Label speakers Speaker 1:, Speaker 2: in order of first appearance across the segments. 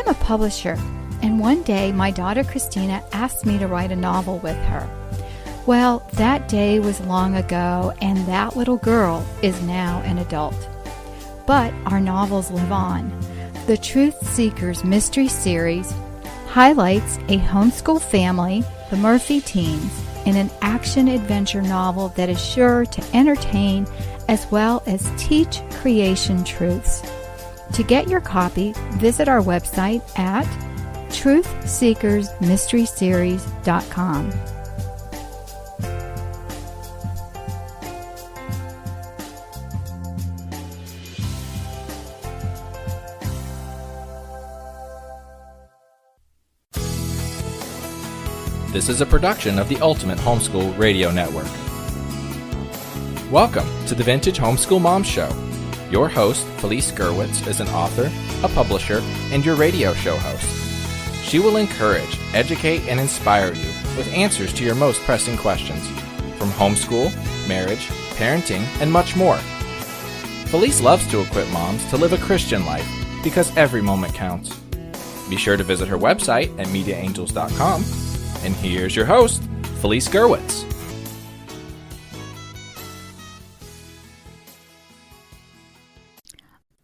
Speaker 1: a publisher, and one day my daughter Christina asked me to write a novel with her. Well, that day was long ago, and that little girl is now an adult. But our novels live on. The Truth Seekers Mystery Series highlights a homeschool family, the Murphy teens, in an action-adventure novel that is sure to entertain as well as teach creation truths. To get your copy, visit our website at truthseekersmysteryseries.com.
Speaker 2: This is a production of the Ultimate Homeschool Radio Network. Welcome to the Vintage Homeschool Mom Show. Your host, Felice Gerwitz, is an author, a publisher, and your radio show host. She will encourage, educate, and inspire you with answers to your most pressing questions from homeschool, marriage, parenting, and much more. Felice loves to equip moms to live a Christian life because every moment counts. Be sure to visit her website at mediaangels.com. And here's your host, Felice Gerwitz.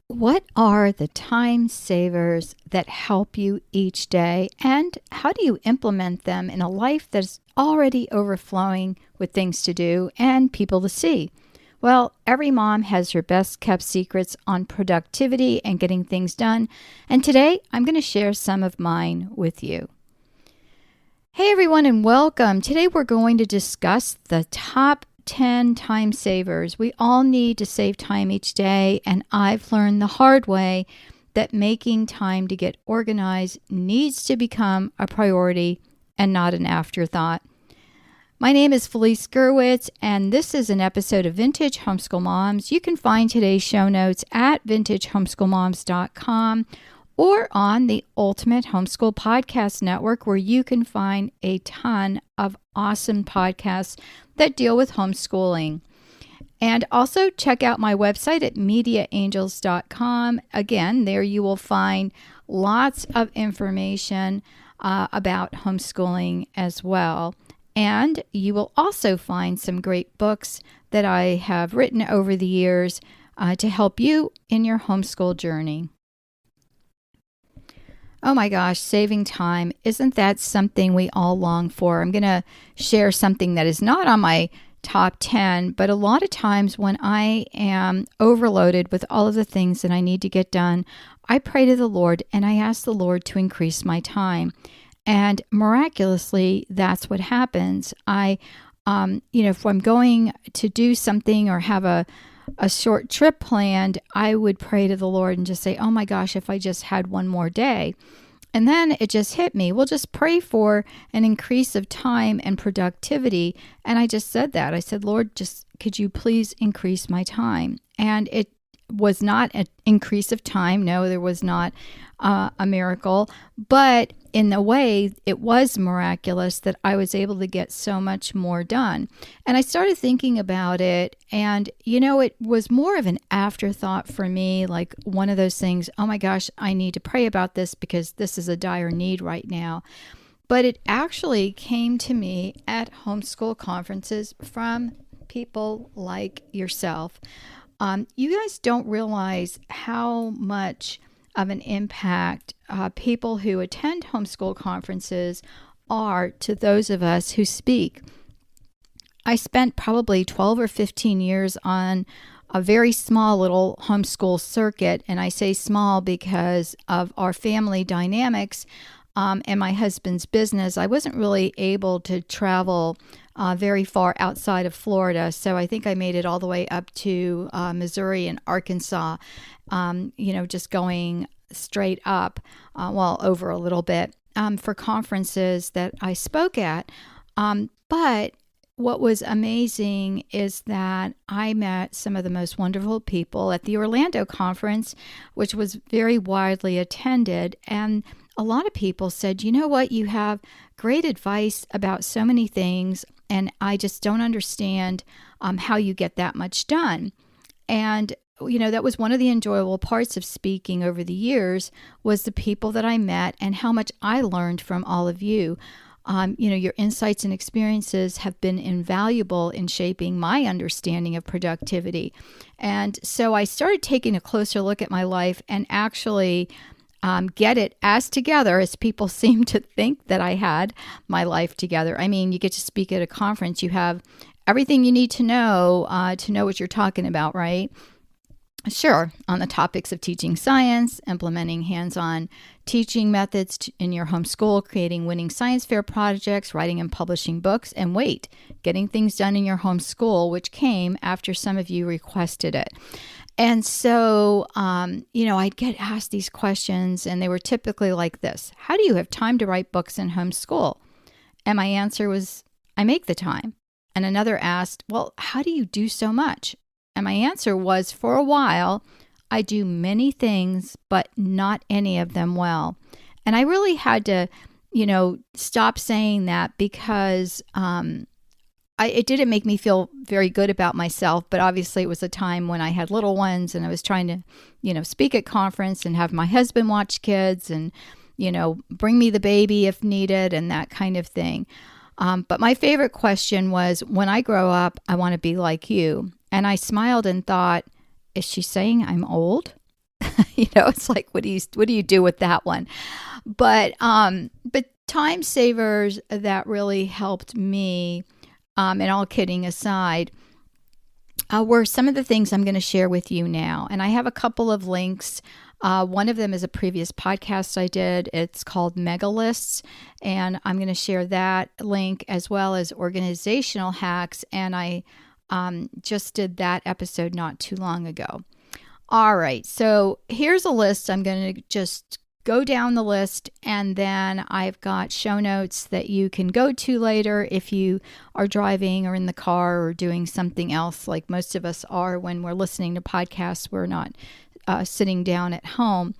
Speaker 1: What are the time savers that help you each day, and how do you implement them in a life that's already overflowing with things to do and people to see? Well, every mom has her best kept secrets on productivity and getting things done, and today I'm going to share some of mine with you. Hey everyone, and welcome. Today we're going to discuss the top 10 time savers. We all need to save time each day, and I've learned the hard way that making time to get organized needs to become a priority and not an afterthought. My name is Felice Gerwitz, and this is an episode of Vintage Homeschool Moms. You can find today's show notes at vintagehomeschoolmoms.com or on the Ultimate Homeschool Podcast Network, where you can find a ton of awesome podcasts that deal with homeschooling. And also check out my website at mediaangels.com. Again, there you will find lots of information about homeschooling as well. And you will also find some great books that I have written over the years to help you in your homeschool journey. Oh my gosh, saving time. Isn't that something we all long for? I'm going to share something that is not on my top 10, but a lot of times when I am overloaded with all of the things that I need to get done, I pray to the Lord and I ask the Lord to increase my time. And miraculously, that's what happens. If I'm going to do something or have a short trip planned, I would pray to the Lord and just say, oh my gosh, if I just had one more day. And then it just hit me. Well, just pray for an increase of time and productivity. And I just said that. I said, Lord, just could you please increase my time? And it was not an increase of time. No, there was not a miracle. But in a way, it was miraculous that I was able to get so much more done. And I started thinking about it, and it was more of an afterthought for me, like one of those things, oh my gosh, I need to pray about this because this is a dire need right now. But it actually came to me at homeschool conferences from people like yourself. You guys don't realize how much of an impact people who attend homeschool conferences are to those of us who speak. I spent probably 12 or 15 years on a very small little homeschool circuit, and I say small because of our family dynamics and my husband's business. I wasn't really able to travel very far outside of Florida, so I think I made it all the way up to Missouri and Arkansas, just going straight up, over a little bit for conferences that I spoke at. But what was amazing is that I met some of the most wonderful people at the Orlando conference, which was very widely attended. And a lot of people said, you know what, you have great advice about so many things, and I just don't understand how you get that much done. And that was one of the enjoyable parts of speaking over the years, was the people that I met and how much I learned from all of you. Your insights and experiences have been invaluable in shaping my understanding of productivity. And so I started taking a closer look at my life and actually get it as together as people seem to think that I had my life together. I mean, you get to speak at a conference, you have everything you need to know what you're talking about, right? Sure, on the topics of teaching science, implementing hands-on teaching methods in your homeschool, creating winning science fair projects, writing and publishing books, and getting things done in your homeschool, which came after some of you requested it. And so, I'd get asked these questions, and they were typically like this: how do you have time to write books in homeschool? And my answer was, I make the time. And another asked, well, how do you do so much? And my answer was, for a while, I do many things, but not any of them well. And I really had to, stop saying that because it didn't make me feel very good about myself. But obviously it was a time when I had little ones and I was trying to, speak at conference and have my husband watch kids and, bring me the baby if needed and that kind of thing. But my favorite question was, when I grow up, I want to be like you. And I smiled and thought, is she saying I'm old? It's like, what do you do with that one? But time savers that really helped me, and all kidding aside, were some of the things I'm going to share with you now. And I have a couple of links. One of them is a previous podcast I did. It's called Mega Lists, and I'm going to share that link as well as organizational hacks. And I just did that episode not too long ago. All right, so here's a list. I'm going to just go down the list, and then I've got show notes that you can go to later if you are driving or in the car or doing something else, like most of us are when we're listening to podcasts. We're not sitting down at home.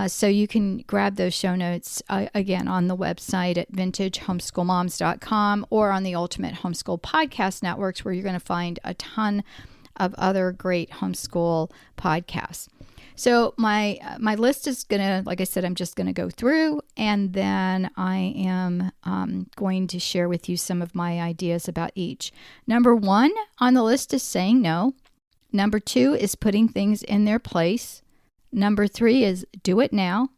Speaker 1: So you can grab those show notes, again, on the website at vintagehomeschoolmoms.com or on the Ultimate Homeschool Podcast Networks, where you're going to find a ton of other great homeschool podcasts. So my list is going to, like I said, I'm just going to go through, and then I am going to share with you some of my ideas about each. Number 1 on the list is saying no. Number 2 is putting things in their place. Number 3 is do it now.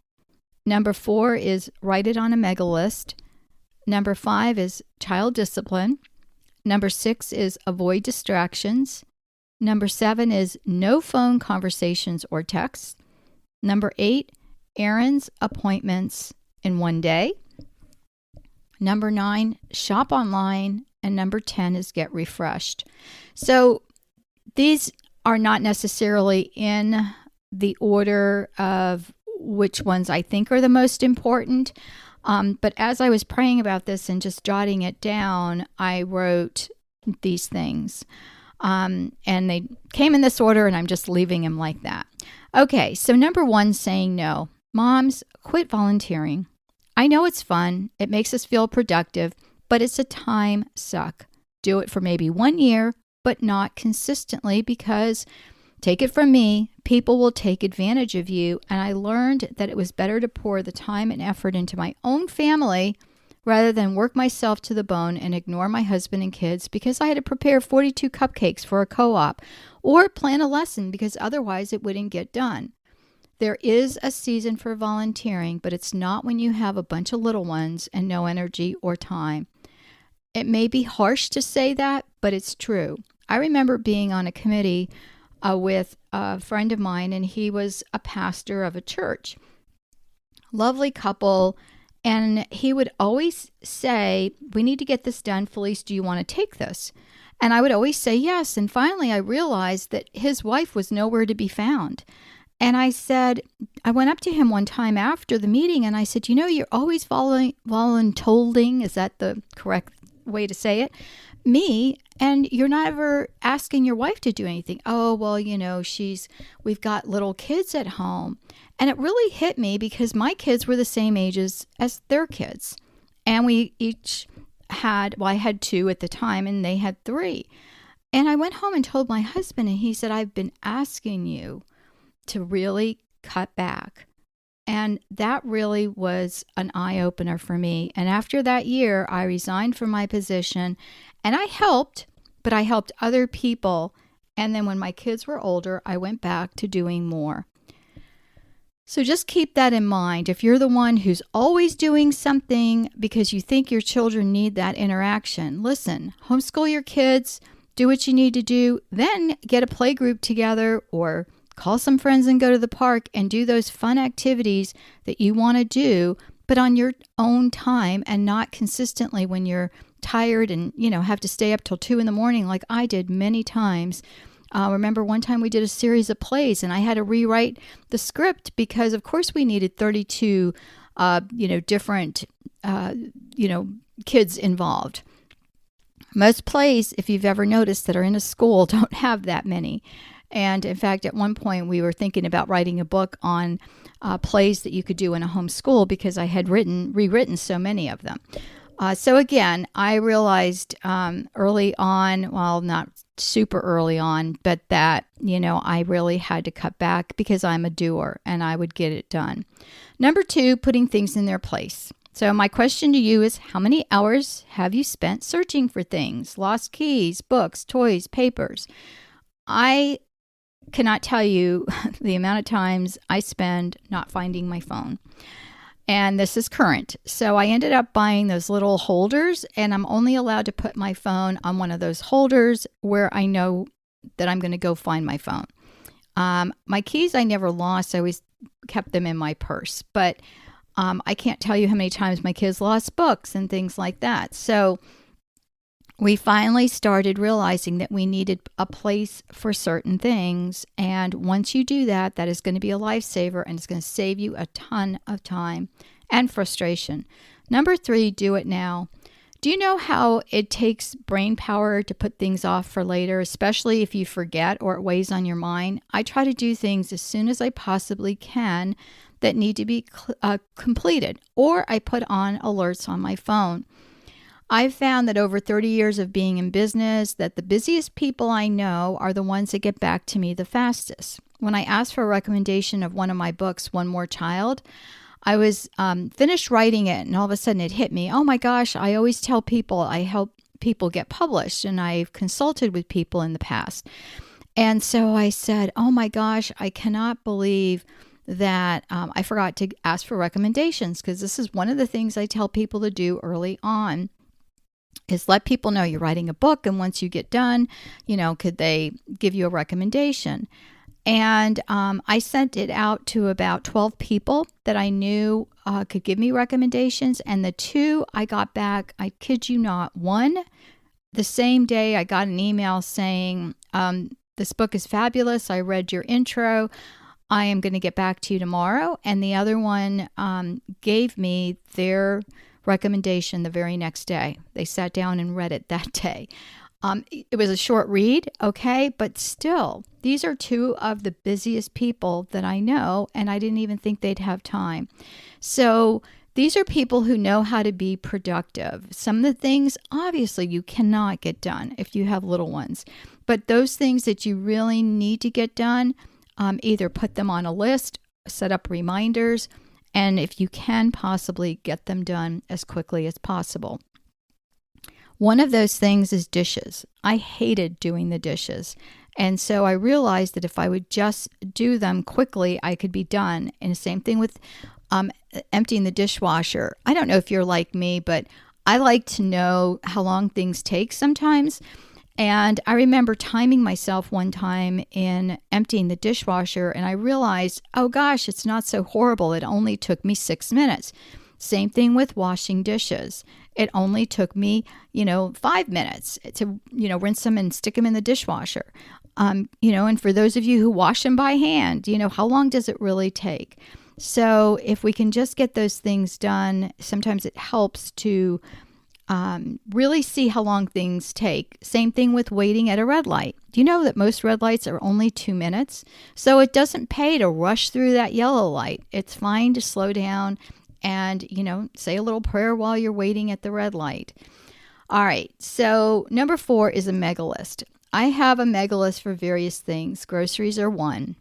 Speaker 1: Number 4 is write it on a mega list. Number 5 is child discipline. Number 6 is avoid distractions. Number 7 is no phone conversations or texts. Number 8, errands, appointments in one day. Number 9, shop online. And number 10 is get refreshed. So these are not necessarily in the order of which ones I think are the most important. But as I was praying about this and just jotting it down, I wrote these things. And they came in this order, and I'm just leaving them like that. Okay, so number 1, saying no. Moms, quit volunteering. I know it's fun. It makes us feel productive, but it's a time suck. Do it for maybe 1 year, but not consistently, because take it from me, people will take advantage of you. And I learned that it was better to pour the time and effort into my own family rather than work myself to the bone and ignore my husband and kids because I had to prepare 42 cupcakes for a co-op or plan a lesson because otherwise it wouldn't get done. There is a season for volunteering, but it's not when you have a bunch of little ones and no energy or time. It may be harsh to say that, but it's true. I remember being on a committee with a friend of mine, and he was a pastor of a church. Lovely couple. And he would always say, we need to get this done. Felice, do you want to take this? And I would always say yes. And finally, I realized that his wife was nowhere to be found. And I went up to him one time after the meeting, and I said, you're always voluntolding. Is that the correct way to say it? Me, and you're not ever asking your wife to do anything. Oh, well, we've got little kids at home. And it really hit me because my kids were the same ages as their kids. And we each I had 2 at the time, and they had 3. And I went home and told my husband, and he said, I've been asking you to really cut back. And that really was an eye-opener for me. And after that year, I resigned from my position, and I helped, but I helped other people. And then when my kids were older, I went back to doing more. So just keep that in mind. If you're the one who's always doing something because you think your children need that interaction, listen, homeschool your kids, do what you need to do, then get a play group together or call some friends and go to the park and do those fun activities that you want to do, but on your own time and not consistently when you're tired and, have to stay up till 2 a.m. like I did many times. Remember one time we did a series of plays and I had to rewrite the script because, of course, we needed 32, different, kids involved. Most plays, if you've ever noticed, that are in a school don't have that many. And in fact, at one point we were thinking about writing a book on plays that you could do in a homeschool because I had rewritten so many of them. So again, I realized early on, well, not super early on, but that, I really had to cut back because I'm a doer and I would get it done. Number 2, putting things in their place. So my question to you is, how many hours have you spent searching for things? Lost keys, books, toys, papers. I cannot tell you the amount of times I spend not finding my phone. And this is current. So I ended up buying those little holders, and I'm only allowed to put my phone on one of those holders where I know that I'm going to go find my phone. My keys I never lost. I always kept them in my purse. But I can't tell you how many times my kids lost books and things like that. So we finally started realizing that we needed a place for certain things. And once you do that, that is going to be a lifesaver and it's going to save you a ton of time and frustration. Number 3, do it now. Do you know how it takes brain power to put things off for later, especially if you forget or it weighs on your mind? I try to do things as soon as I possibly can that need to be completed, or I put on alerts on my phone. I've found that over 30 years of being in business that the busiest people I know are the ones that get back to me the fastest. When I asked for a recommendation of one of my books, One More Child, I was finished writing it and all of a sudden it hit me. Oh my gosh, I always tell people I help people get published and I've consulted with people in the past. And so I said, oh my gosh, I cannot believe that I forgot to ask for recommendations, because this is one of the things I tell people to do early on. Is let people know you're writing a book, and once you get done, could they give you a recommendation? And I sent it out to about 12 people that I knew could give me recommendations. And the 2 I got back, I kid you not, one, the same day I got an email saying, this book is fabulous. I read your intro. I am going to get back to you tomorrow. And the other one gave me their recommendation the very next day. They sat down and read it that day. It was a short read, okay, but still, these are 2 of the busiest people that I know, and I didn't even think they'd have time. So these are people who know how to be productive. Some of the things, obviously, you cannot get done if you have little ones, but those things that you really need to get done, either put them on a list, set up reminders, and if you can possibly get them done as quickly as possible. One of those things is dishes. I hated doing the dishes. And so I realized that if I would just do them quickly, I could be done. And the same thing with emptying the dishwasher. I don't know if you're like me, but I like to know how long things take sometimes. And I remember timing myself one time in emptying the dishwasher, and I realized, oh gosh, it's not so horrible. It only took me 6 minutes. Same thing with washing dishes. It only took me, 5 minutes to, rinse them and stick them in the dishwasher. And for those of you who wash them by hand, how long does it really take? So if we can just get those things done, sometimes it helps to really see how long things take. Same thing with waiting at a red light. Do you know that most red lights are only 2 minutes? So it doesn't pay to rush through that yellow light. It's fine to slow down and, say a little prayer while you're waiting at the red light. All right. So number 4 is a mega list. I have a mega list for various things. Groceries are one.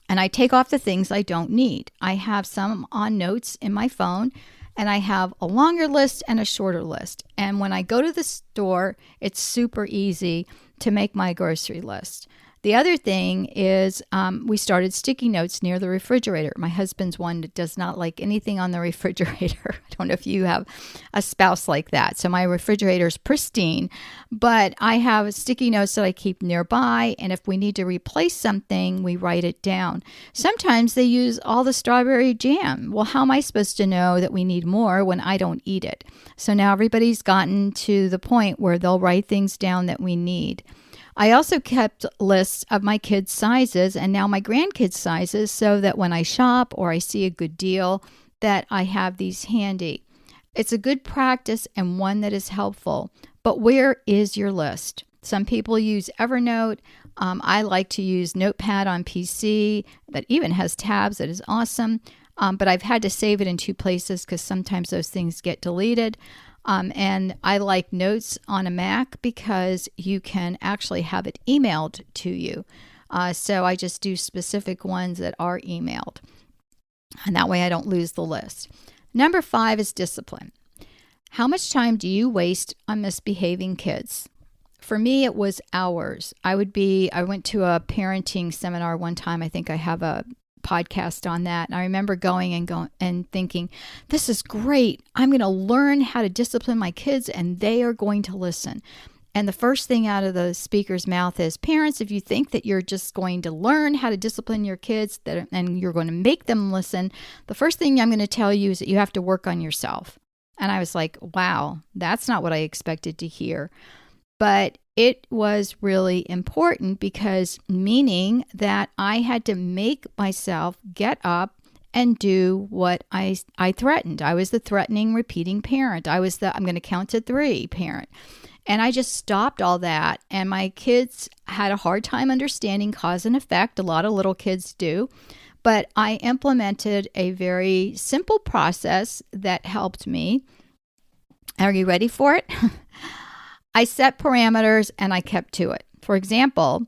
Speaker 1: And I take off the things I don't need. I have some on notes in my phone, and I have a longer list and a shorter list. And when I go to the store, it's super easy to make my grocery list. The other thing is we started sticky notes near the refrigerator. My husband's one that does not like anything on the refrigerator. I don't know if you have a spouse like that. So my refrigerator is pristine, but I have sticky notes that I keep nearby. And if we need to replace something, we write it down. Sometimes they use all the strawberry jam. Well, how am I supposed to know that we need more when I don't eat it? So now everybody's gotten to the point where they'll write things down that we need. I also kept lists of my kids' sizes and now my grandkids' sizes so that when I shop or I see a good deal that I have these handy. It's a good practice and one that is helpful. But where is your list? Some people use Evernote. I like to use Notepad on PC that even has tabs. That is awesome. But I've had to save it in two places because sometimes those things get deleted. And I like Notes on a Mac because you can actually have it emailed to you. So I just do specific ones that are emailed. And that way I don't lose the list. Number 5 is discipline. How much time do you waste on misbehaving kids? For me, it was hours. I went to a parenting seminar one time. I think I have a podcast on that. And I remember going and thinking, this is great. I'm going to learn how to discipline my kids and they are going to listen. And the first thing out of the speaker's mouth is, parents, if you think that you're just going to learn how to discipline your kids and you're going to make them listen, the first thing I'm going to tell you is that you have to work on yourself. And I was like, wow, that's not what I expected to hear. But it was really important because meaning that I had to make myself get up and do what I threatened. I was the threatening, repeating parent. I was the I'm going to count to 3 parent. And I just stopped all that. And my kids had a hard time understanding cause and effect. A lot of little kids do. But I implemented a very simple process that helped me. Are you ready for it? I set parameters and I kept to it. For example,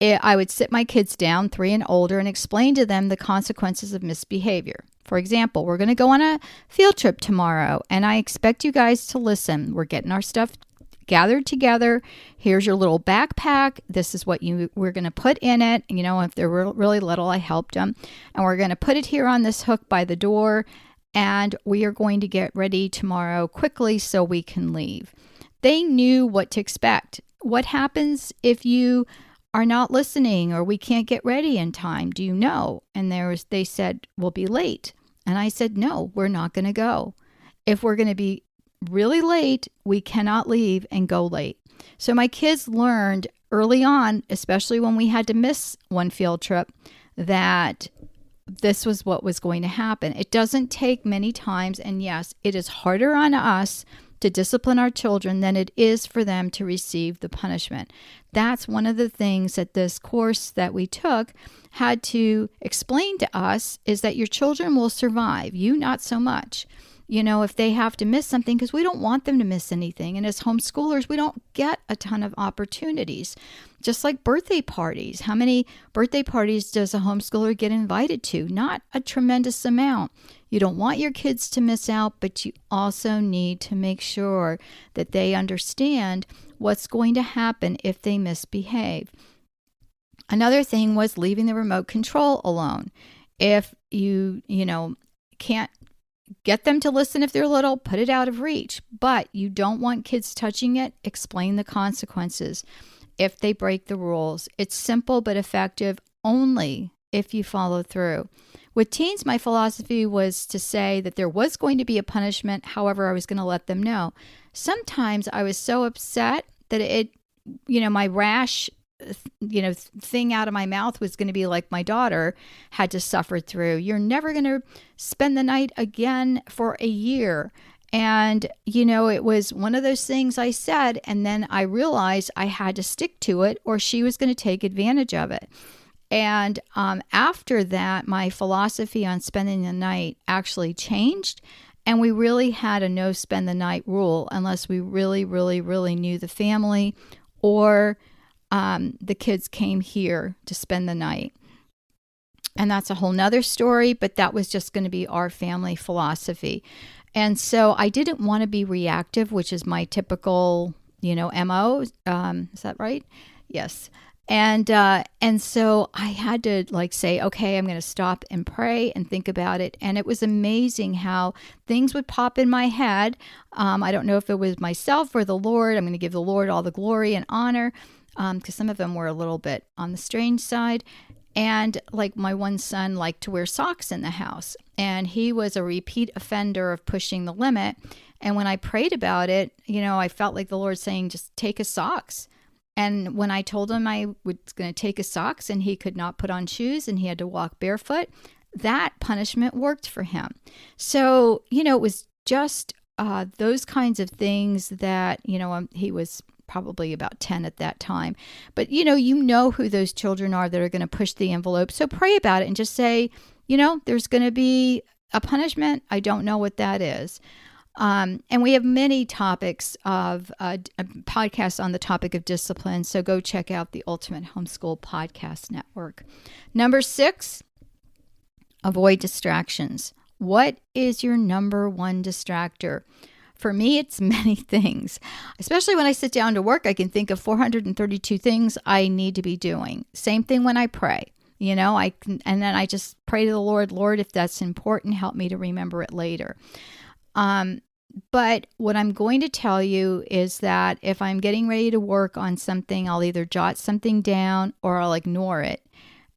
Speaker 1: I would sit my kids down, 3 and older, and explain to them the consequences of misbehavior. For example, we're going to go on a field trip tomorrow, and I expect you guys to listen. We're getting our stuff gathered together. Here's your little backpack. This is what we're going to put in it. You know, if they're really little, I helped them. And we're going to put it here on this hook by the door, and we are going to get ready tomorrow quickly so we can leave. They knew what to expect. What happens if you are not listening or we can't get ready in time? Do you know? And they said, we'll be late. And I said, no, we're not going to go. If we're going to be really late, we cannot leave and go late. So my kids learned early on, especially when we had to miss one field trip, that this was what was going to happen. It doesn't take many times. And yes, it is harder on us to discipline our children than it is for them to receive the punishment. That's one of the things that this course that we took had to explain to us, is that your children will survive, you not so much. You know, if they have to miss something, because we don't want them to miss anything. And as homeschoolers, we don't get a ton of opportunities. Just like birthday parties. How many birthday parties does a homeschooler get invited to? Not a tremendous amount. You don't want your kids to miss out, but you also need to make sure that they understand what's going to happen if they misbehave. Another thing was leaving the remote control alone. If you can't get them to listen if they're little, put it out of reach. But you don't want kids touching it, explain the consequences if they break the rules. It's simple but effective only if you follow through. With teens, my philosophy was to say that there was going to be a punishment. However, I was going to let them know. Sometimes I was so upset that my rash, thing out of my mouth was going to be like my daughter had to suffer through. You're never going to spend the night again for a year. And, it was one of those things I said, and then I realized I had to stick to it or she was going to take advantage of it. And after that, my philosophy on spending the night actually changed. And we really had a no spend the night rule unless we really, really, really knew the family, or the kids came here to spend the night. And that's a whole nother story, but that was just going to be our family philosophy. And so I didn't want to be reactive, which is my typical, MO. Is that right? Yes. And so I had to say, okay, I'm going to stop and pray and think about it. And it was amazing how things would pop in my head. I don't know if it was myself or the Lord. I'm going to give the Lord all the glory and honor, because some of them were a little bit on the strange side. And my one son liked to wear socks in the house, and he was a repeat offender of pushing the limit. And when I prayed about it, I felt like the Lord saying, just take his socks. And when I told him I was going to take his socks and he could not put on shoes and he had to walk barefoot, that punishment worked for him. So, it was just those kinds of things that, he was probably about 10 at that time. But, you know who those children are that are going to push the envelope. So pray about it and just say, there's going to be a punishment. I don't know what that is. And we have many topics of podcasts on the topic of discipline. So go check out the Ultimate Homeschool Podcast Network. Number 6, avoid distractions. What is your number one distractor? For me, it's many things. Especially when I sit down to work, I can think of 432 things I need to be doing. Same thing when I pray. And then I just pray to the Lord, if that's important, help me to remember it later. But what I'm going to tell you is that if I'm getting ready to work on something, I'll either jot something down or I'll ignore it.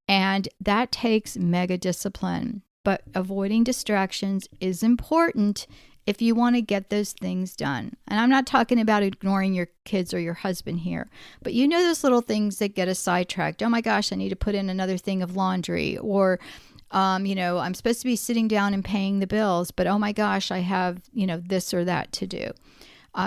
Speaker 1: And that takes mega discipline. But avoiding distractions is important if you want to get those things done. And I'm not talking about ignoring your kids or your husband here, but those little things that get us sidetracked. Oh my gosh, I need to put in another thing of laundry, or I'm supposed to be sitting down and paying the bills, but oh my gosh, I have, this or that to do.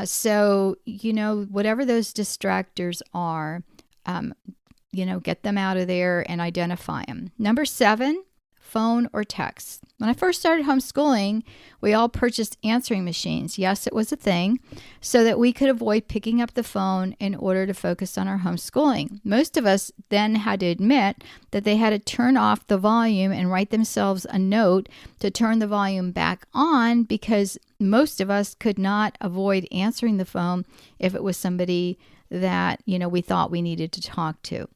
Speaker 1: So, whatever those distractors are, get them out of there and identify them. Number 7, phone or text. When I first started homeschooling, we all purchased answering machines. Yes, it was a thing, so that we could avoid picking up the phone in order to focus on our homeschooling. Most of us then had to admit that they had to turn off the volume and write themselves a note to turn the volume back on, because most of us could not avoid answering the phone if it was somebody that, we thought we needed to talk to.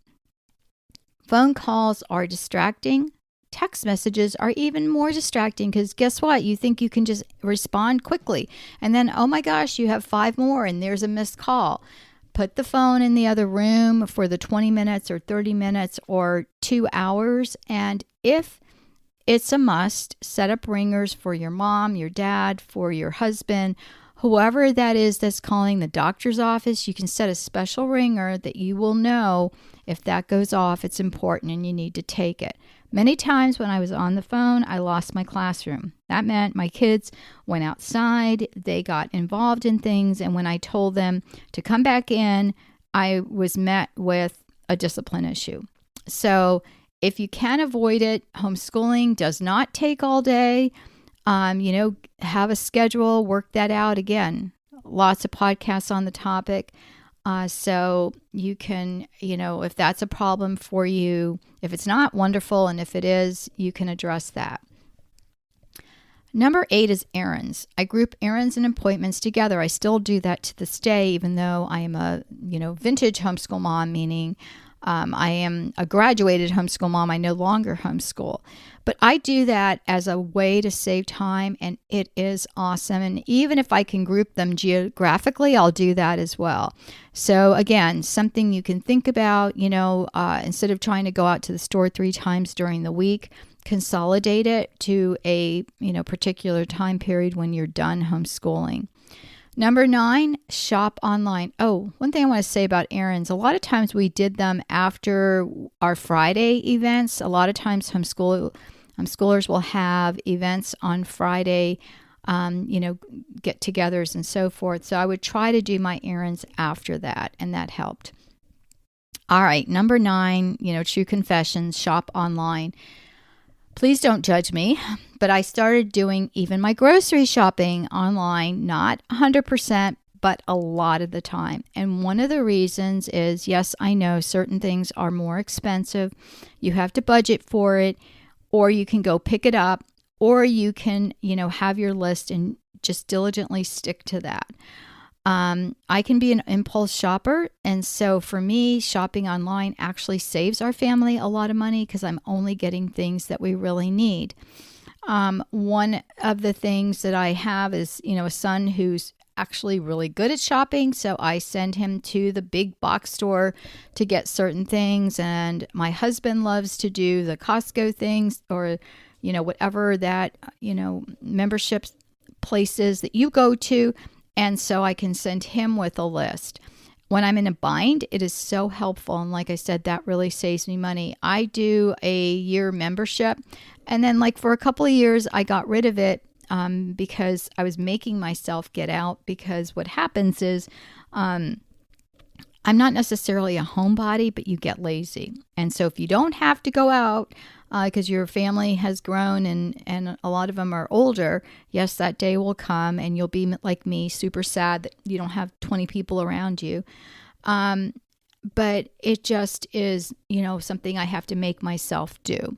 Speaker 1: Phone calls are distracting. Text messages are even more distracting, because guess what? You think you can just respond quickly. And then, oh my gosh, you have 5 more and there's a missed call. Put the phone in the other room for the 20 minutes or 30 minutes or 2 hours. And if it's a must, set up ringers for your mom, your dad, for your husband, whoever that is that's calling the doctor's office. You can set a special ringer that you will know if that goes off, it's important and you need to take it. Many times when I was on the phone, I lost my classroom. That meant my kids went outside, they got involved in things, and when I told them to come back in, I was met with a discipline issue. So if you can avoid it, homeschooling does not take all day. Have a schedule, work that out. Again, lots of podcasts on the topic. So you can, if that's a problem for you, if it's not, wonderful. And if it is, you can address that. Number 8 is errands. I group errands and appointments together. I still do that to this day, even though I am a, vintage homeschool mom, meaning I am a graduated homeschool mom. I no longer homeschool. But I do that as a way to save time, and it is awesome. And even if I can group them geographically, I'll do that as well. So again, something you can think about, instead of trying to go out to the store 3 times during the week, consolidate it to a, particular time period when you're done homeschooling. Number 9, shop online. Oh, one thing I want to say about errands. A lot of times we did them after our Friday events. A lot of times homeschoolers will have events on Friday, get-togethers and so forth. So I would try to do my errands after that, and that helped. All right, number 9, true confessions, shop online. Please don't judge me, but I started doing even my grocery shopping online, not 100%, but a lot of the time. And one of the reasons is, yes, I know certain things are more expensive. You have to budget for it, or you can go pick it up, or you can, have your list and just diligently stick to that. I can be an impulse shopper. And so for me, shopping online actually saves our family a lot of money because I'm only getting things that we really need. One of the things that I have is, a son who's actually really good at shopping. So I send him to the big box store to get certain things. And my husband loves to do the Costco things or, whatever that, membership places that you go to. And so I can send him with a list. When I'm in a bind, it is so helpful. And like I said, that really saves me money. I do a year membership. And then for a couple of years, I got rid of it because I was making myself get out. Because what happens is I'm not necessarily a homebody, but you get lazy. And so if you don't have to go out because your family has grown and a lot of them are older, yes, that day will come and you'll be like me, super sad that you don't have 20 people around you. But it just is, something I have to make myself do.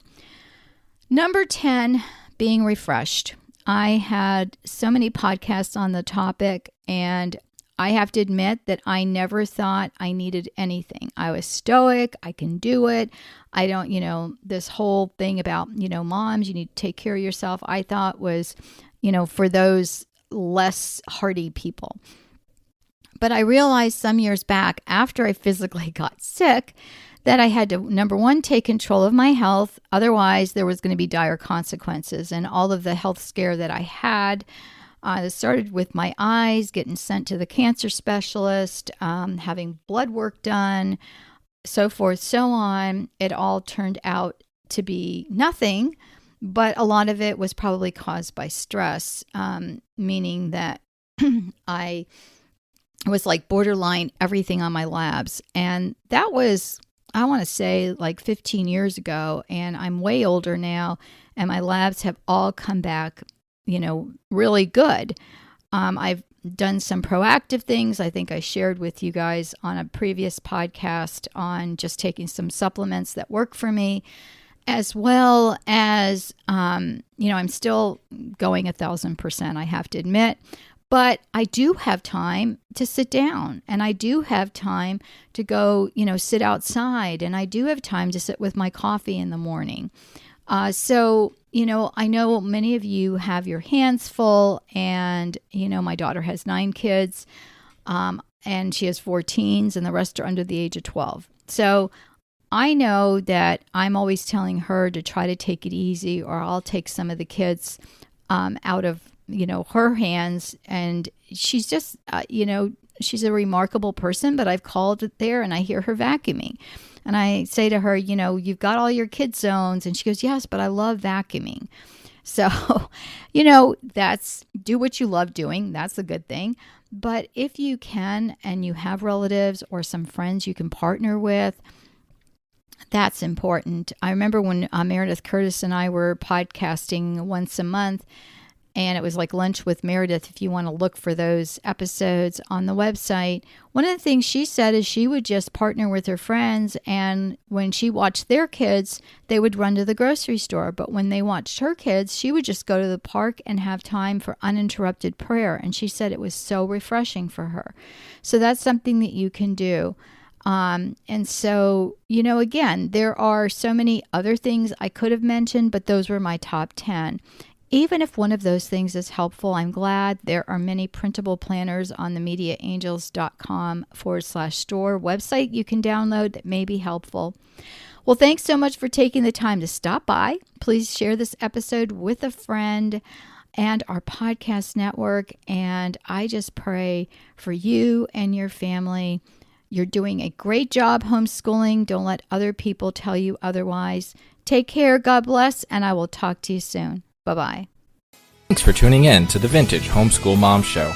Speaker 1: Number 10, being refreshed. I had so many podcasts on the topic, and I have to admit that I never thought I needed anything. I was stoic. I can do it. I don't, this whole thing about, moms, you need to take care of yourself, I thought was, for those less hardy people. But I realized some years back after I physically got sick that I had to, number one, take control of my health. Otherwise, there was going to be dire consequences. And all of the health scare that I had, it started with my eyes, getting sent to the cancer specialist, having blood work done, so forth, so on. It all turned out to be nothing, but a lot of it was probably caused by stress, meaning that I was borderline everything on my labs. And that was, I want to say 15 years ago, and I'm way older now, and my labs have all come back really good. I've done some proactive things. I think I shared with you guys on a previous podcast on just taking some supplements that work for me, as well as, I'm still going 1,000%, I have to admit, but I do have time to sit down, and I do have time to go, sit outside, and I do have time to sit with my coffee in the morning. So, I know many of you have your hands full, and, my daughter has 9 kids, and she has 4 teens, and the rest are under the age of 12. So I know that I'm always telling her to try to take it easy, or I'll take some of the kids out of, her hands. And she's just, she's a remarkable person, but I've called it there and I hear her vacuuming. And I say to her, you've got all your kid zones. And she goes, yes, but I love vacuuming. So, that's do what you love doing. That's a good thing. But if you can, and you have relatives or some friends you can partner with, that's important. I remember when Meredith Curtis and I were podcasting once a month, and it was like Lunch with Meredith. If you want to look for those episodes on the website, one of the things she said is she would just partner with her friends. And when she watched their kids, they would run to the grocery store. But when they watched her kids, she would just go to the park and have time for uninterrupted prayer. And she said it was so refreshing for her. So that's something that you can do. And so, again, there are so many other things I could have mentioned, but those were my top 10. Even if one of those things is helpful, I'm glad there are many printable planners on the mediaangels.com/store website you can download that may be helpful. Well, thanks so much for taking the time to stop by. Please share this episode with a friend and our podcast network. And I just pray for you and your family. You're doing a great job homeschooling. Don't let other people tell you otherwise. Take care. God bless. And I will talk to you soon. Bye-bye.
Speaker 2: Thanks for tuning in to the Vintage Homeschool Mom Show.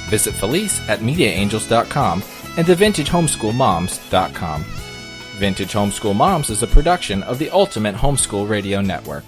Speaker 2: Visit Felice at mediaangels.com and thevintagehomeschoolmoms.com. Vintage Homeschool Moms is a production of the Ultimate Homeschool Radio Network.